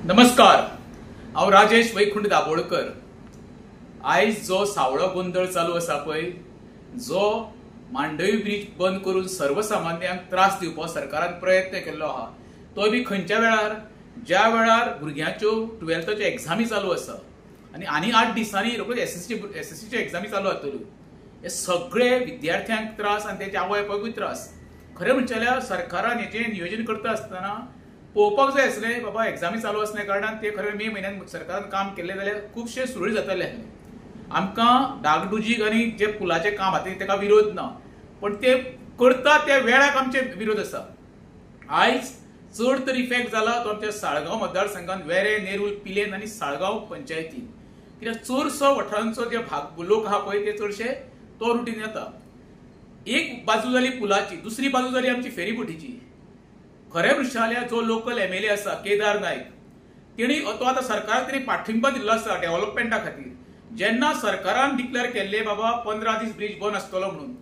नमस्कार, हांव राजेश वैकुंठ दाबोळकर। आयज जो सावळो गोंधळ चालू आसा पळय, जो मांडवी ब्रिज बंद करून सर्वसामान्यांक त्रास दिवपाक सरकारान प्रयत्न केल्लो आहा, तो बी खंयच्या वेळार, ज्या वेळार भुरग्यांच्यो 12th एग्जामी चालू आसा आनी 8 दिसांनी रोखडीच एसएससीच्यो एग्जामी चालू जातल्यो। हे सगळे विद्यार्थ्यांक त्रास आनी तेच्या आवय बापायकूय त्रास। खरें म्हणचे जाल्यार सरकारान हेचें नियोजन करता आसतना पळोवपाक जाय आसलें, बाबा एग्जामी चालू आसल्या कारणान ते खरें मे म्हयन्यात सरकारान काम केलें जाल्यार खुबशे सुरळीत जाताले आसलें। आमकां डागडुजीक आनी जे पुलाचें काम आसा तेका विरोध ना, पण ते करता त्या वेळाक आमचे विरोध आसा। आयज चड तर इफेक्ट जाला तो आमच्या साळगांव मतदारसंघात वेरें, नेरूल, पिलेन आनी साळगांव पंचायतीन। कित्याक चडसो वाठारांचो जे लोक आहा पळय ते चडशे तो रुटीन येता। एक बाजू जाली पुलाची, दुसरी बाजू जाली आमची फेरीबोटीची। खरें म्हणचे जाल्यार जो लोकल एमएलए आसा केदार नायक, तेणी तो आतां सरकाराक तरी पाठिंबा दिल्लो आसा डेव्हलपमेंटा खातीर। जेन्ना सरकारान डिक्लेअर केल्ले बाबा 15 दीस ब्रिज बंद आसतलो म्हणून,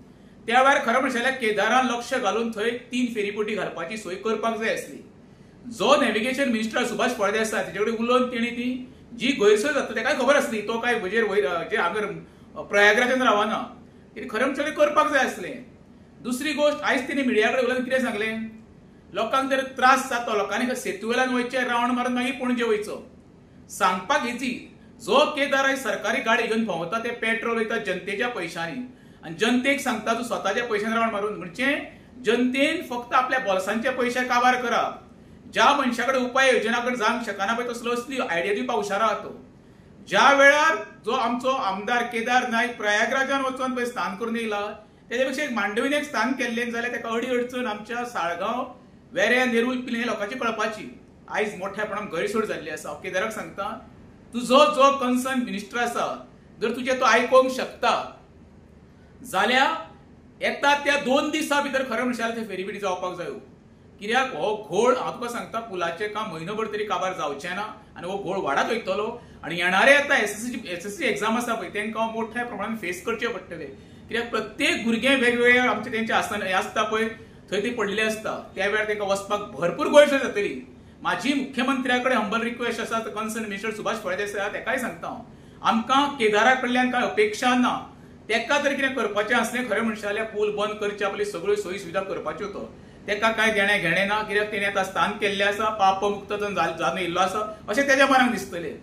त्या वेळार खरें म्हणचे जाल्यार केदारान लक्ष घालून थंय 3 फेरीबोटी घालपाची सोय करपाक जाय आसली। जो नॅव्हिगेशन मिनिस्टर सुभाष फळदेसाय आसा तेचे कडेन उलोवन तेणी ती जी गैरसोय जाता तेकाय खबर आसली, तो काय जे हांगर प्रयागराजान रावना, तेणी खरें म्हणचे जाल्यार करपाक जाय आसलें। दुसरी गोष्ट, आयज तिणी मिडिया कडेन उलोवन कितें सांगलें, लोकांक जर त्रास जाता, लोकांनी सेतूवेल्यान वयचे, रावंड मारून मागीर पणजे वयचो। सांगपाक इजी, जो केदार आयज सरकारी गाडी घेवन भोंवता ते पेट्रोल वयता जनतेच्या पयशांनी, आनी जनतेक सांगता तूं स्वताच्या पयशांनी रावंड मारून। म्हणजे जनतेन फक्त आपल्या बोल्सांचे पयशे काबार करप। ज्या मनशा कडेन उपाय योजना कडेन जावंक शकना पळय तसलो असली आयडिया दिवपाक हुशार आहा तो। ज्या वेळार जो आमचो आमदार केदार नायक प्रयागराजान वचून पळय स्नान करून येयला, तेच्या पेक्षा एक मांडवीन एक स्नान केल्लें जाल्यार तेका अडचण आमच्या साळगांव, वेरें, नेरूल, पिलेन हे लोकांची कळपाची। आयज मोठ्या प्रमाणात गैरसोय जाल्ली आसा। हांव केदाराक सांगता, तुजो जो कन्सर्न मिनिस्टर आसा, जर तुजें तो आयकोंक शकता जाल्यार येता त्या 2 दिसां भितर खरें म्हणचे जाल्यार ते फेरीबोटी जावपाक जायो। कित्याक हो घोळ हांव तुका सांगता, पुलाचें काम म्हयनोभर तरी काबार जावचें ना आनी हो घोळ वाडत वयतलो। आनी येणारे आतां एसएससी एग्जाम आसा पळय तेंकां मोठ्या प्रमाणात फेस करचे पडटले। कित्याक प्रत्येक भुरगें वेगवेगळे आमचे तेंचे आसता पळय थंय ते पडलेले आसता, त्या वेळार तांकां वचपाक भरपूर गैरसोय जातली। माझी मुख्यमंत्र्या कडेन हंबल रिक्वेस्ट आसा, कन्सर्न मिनिस्टर सुभाष फळदेसाय तेकाय सांगता हांव, आमकां केदारा कडल्यान कांय अपेक्षा ना, तेका जर कितें करपाचें असलें खरें म्हणचे जाल्यार पूल बंद करचे, आपली सगळ्यो सोयी सुविधा करपाच्यो तो, तेका कांय घेणे ना। कित्याक तेणें आतां स्थान केल्लें आसा, पापमुक्त जावन येयल्लो आसा अशें तेच्या मनाक दिसतलें।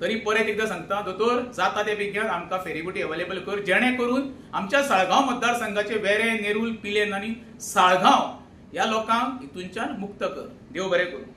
तरी परत एकदां सांगता, दोतोर जाता ते बेगीन आमकां फेरीबोटी अवेलेबल कर, जेणे करून आमच्या साळगांव मतदारसंघाचे वेरें, नेरूल, पिलेन आनी साळगांव ह्या लोकांक हितूंच्यान मुक्त कर। देव बरें करूं।